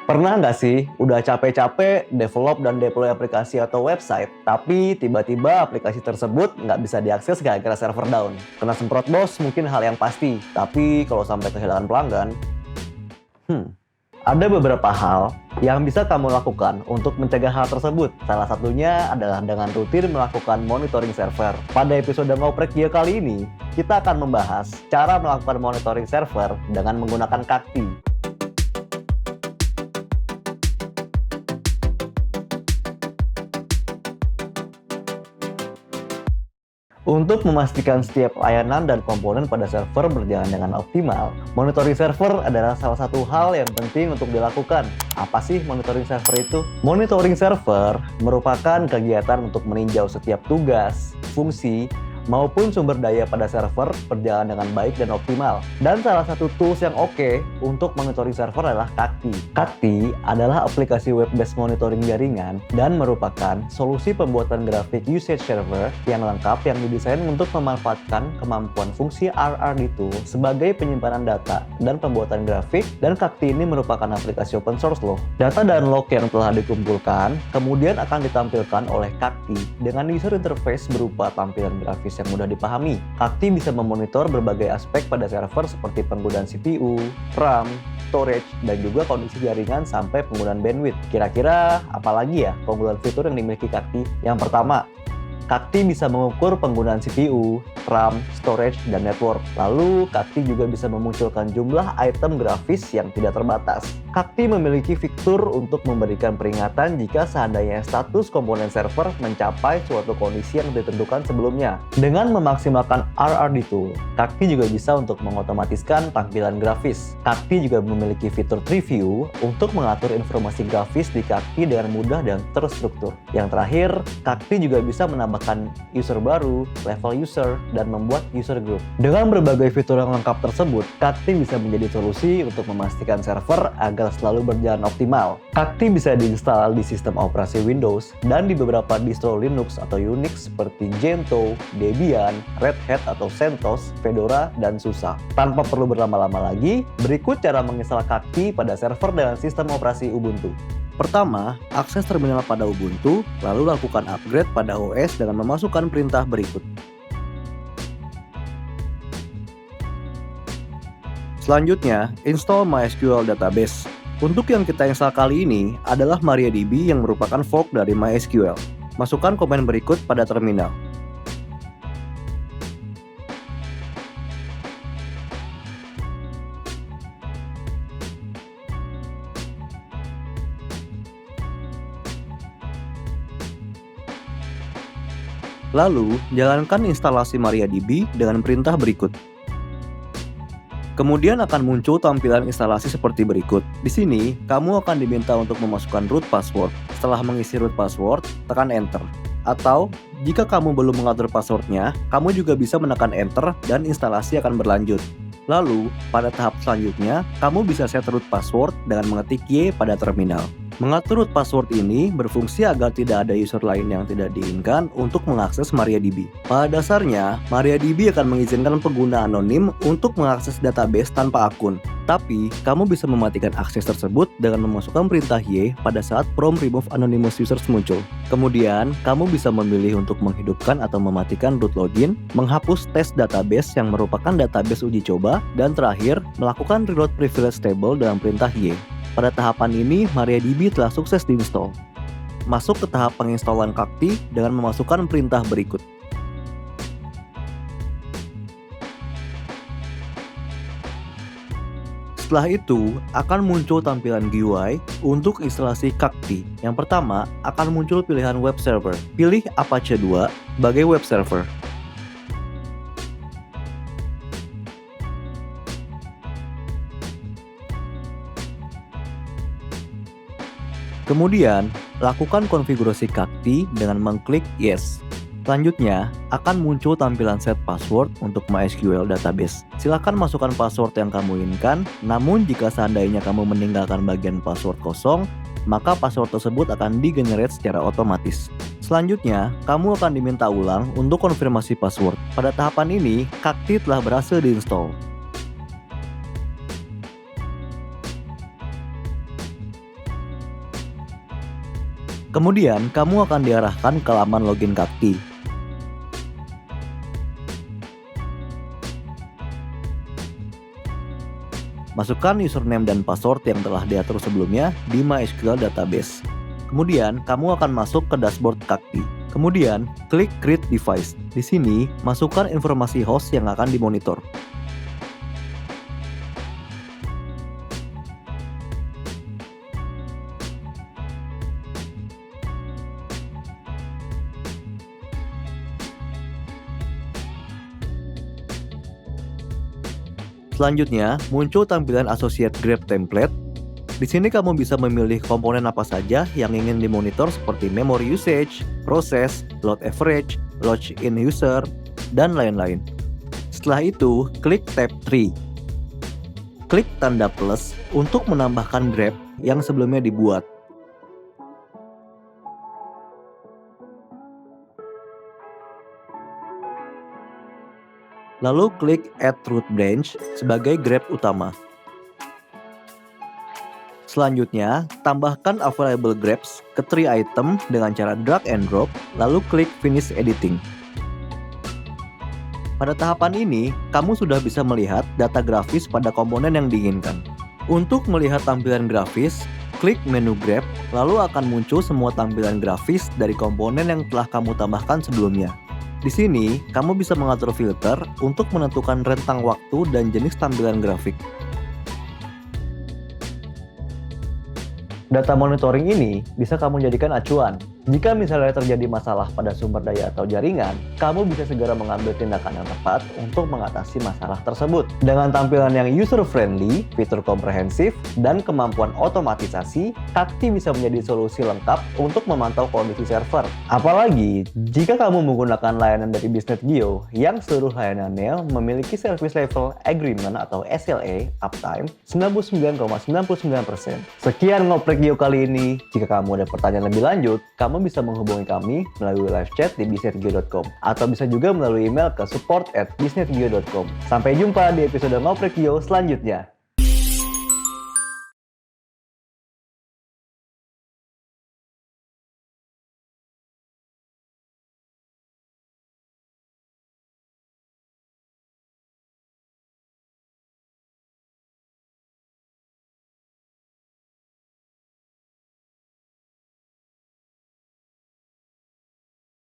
Pernah nggak sih udah capek-capek develop dan deploy aplikasi atau website, tapi tiba-tiba aplikasi tersebut nggak bisa diakses gara-gara server down? Kena semprot bos mungkin hal yang pasti, tapi kalau sampai kehilangan pelanggan, ada beberapa hal yang bisa kamu lakukan untuk mencegah hal tersebut. Salah satunya adalah dengan rutin melakukan monitoring server. Pada episode Ngoprek Geo kali ini, kita akan membahas cara melakukan monitoring server dengan menggunakan Kakti. Untuk memastikan setiap layanan dan komponen pada server berjalan dengan optimal, monitoring server adalah salah satu hal yang penting untuk dilakukan. Apa sih monitoring server itu? Monitoring server merupakan kegiatan untuk meninjau setiap tugas, fungsi, maupun sumber daya pada server berjalan dengan baik dan optimal. Dan salah satu tools yang oke untuk monitoring server adalah Kakti. Kakti adalah aplikasi web-based monitoring jaringan dan merupakan solusi pembuatan grafik usage server yang lengkap yang didesain untuk memanfaatkan kemampuan fungsi RRD2 sebagai penyimpanan data dan pembuatan grafik, dan Kakti ini merupakan aplikasi open source loh. Data dan log yang telah dikumpulkan kemudian akan ditampilkan oleh Kakti dengan user interface berupa tampilan grafis yang mudah dipahami. Kakti bisa memonitor berbagai aspek pada server seperti penggunaan CPU, RAM, storage, dan juga kondisi jaringan sampai penggunaan bandwidth. Kira-kira apalagi ya keunggulan fitur yang dimiliki Kakti? Yang pertama, Kakti bisa mengukur penggunaan CPU, RAM, storage, dan network. Lalu, Kakti juga bisa memunculkan jumlah item grafis yang tidak terbatas. Kakti memiliki fitur untuk memberikan peringatan jika seandainya status komponen server mencapai suatu kondisi yang ditentukan sebelumnya. Dengan memaksimalkan RRD tool, Kakti juga bisa untuk mengotomatiskan tampilan grafis. Kakti juga memiliki fitur tree view untuk mengatur informasi grafis di Kakti dengan mudah dan terstruktur. Yang terakhir, Kakti juga bisa menambahkan user baru, level user, dan membuat user group. Dengan berbagai fitur yang lengkap tersebut, Kakti bisa menjadi solusi untuk memastikan server agar selalu berjalan optimal. Kakti bisa diinstal di sistem operasi Windows dan di beberapa distro Linux atau Unix seperti Gentoo, Debian, Red Hat atau CentOS, Fedora, dan SUSE. Tanpa perlu berlama-lama lagi, berikut cara menginstal Kakti pada server dengan sistem operasi Ubuntu. Pertama, akses terminal pada Ubuntu, lalu lakukan upgrade pada OS dengan memasukkan perintah berikut. Selanjutnya, install MySQL Database. Untuk yang kita install kali ini adalah MariaDB yang merupakan fork dari MySQL. Masukkan komen berikut pada terminal. Lalu, jalankan instalasi MariaDB dengan perintah berikut. Kemudian akan muncul tampilan instalasi seperti berikut. Di sini, kamu akan diminta untuk memasukkan root password. Setelah mengisi root password, tekan enter. Atau, jika kamu belum mengatur passwordnya, kamu juga bisa menekan enter dan instalasi akan berlanjut. Lalu, pada tahap selanjutnya, kamu bisa set root password dengan mengetik Y pada terminal. Mengatur root password ini berfungsi agar tidak ada user lain yang tidak diinginkan untuk mengakses MariaDB. Pada dasarnya, MariaDB akan mengizinkan pengguna anonim untuk mengakses database tanpa akun. Tapi, kamu bisa mematikan akses tersebut dengan memasukkan perintah Y pada saat prompt remove anonymous users muncul. Kemudian, kamu bisa memilih untuk menghidupkan atau mematikan root login, menghapus tes database yang merupakan database uji coba, dan terakhir, melakukan reload privilege table dengan perintah Y. Pada tahapan ini, MariaDB telah sukses diinstal. Masuk ke tahap penginstalan Kakti dengan memasukkan perintah berikut. Setelah itu, akan muncul tampilan GUI untuk instalasi Kakti. Yang pertama, akan muncul pilihan web server. Pilih Apache 2 sebagai web server. Kemudian, lakukan konfigurasi Kakti dengan mengklik Yes. Selanjutnya, akan muncul tampilan set password untuk MySQL database. Silakan masukkan password yang kamu inginkan, namun jika seandainya kamu meninggalkan bagian password kosong, maka password tersebut akan di-generate secara otomatis. Selanjutnya, kamu akan diminta ulang untuk konfirmasi password. Pada tahapan ini, Kakti telah berhasil diinstal. Kemudian, kamu akan diarahkan ke laman login Kakti. Masukkan username dan password yang telah diatur sebelumnya di MySQL database. Kemudian, kamu akan masuk ke dashboard Kakti. Kemudian, klik Create Device. Di sini, masukkan informasi host yang akan dimonitor. Selanjutnya, muncul tampilan Associate Grep Template. Di sini kamu bisa memilih komponen apa saja yang ingin dimonitor seperti memory usage, proses, load average, login user, dan lain-lain. Setelah itu, klik tab 3. Klik tanda plus untuk menambahkan grep yang sebelumnya dibuat. Lalu klik Add Root Branch sebagai grep utama. Selanjutnya, tambahkan available grabs ke tree item dengan cara drag and drop, lalu klik Finish Editing. Pada tahapan ini, kamu sudah bisa melihat data grafis pada komponen yang diinginkan. Untuk melihat tampilan grafis, klik menu Grab, lalu akan muncul semua tampilan grafis dari komponen yang telah kamu tambahkan sebelumnya. Di sini, kamu bisa mengatur filter untuk menentukan rentang waktu dan jenis tampilan grafik. Data monitoring ini bisa kamu jadikan acuan. Jika misalnya terjadi masalah pada sumber daya atau jaringan, kamu bisa segera mengambil tindakan yang tepat untuk mengatasi masalah tersebut. Dengan tampilan yang user-friendly, fitur komprehensif, dan kemampuan otomatisasi, Kakti bisa menjadi solusi lengkap untuk memantau kondisi server. Apalagi, jika kamu menggunakan layanan dari BusinessGeo yang seluruh layanannya memiliki Service Level Agreement atau SLA uptime 99,99%. Sekian ngoprek Geo kali ini. Jika kamu ada pertanyaan lebih lanjut, kamu bisa menghubungi kami melalui live chat di businessgeo.com atau bisa juga melalui email ke support@businessgeo.com. Sampai jumpa di episode Ngoprek Geo selanjutnya.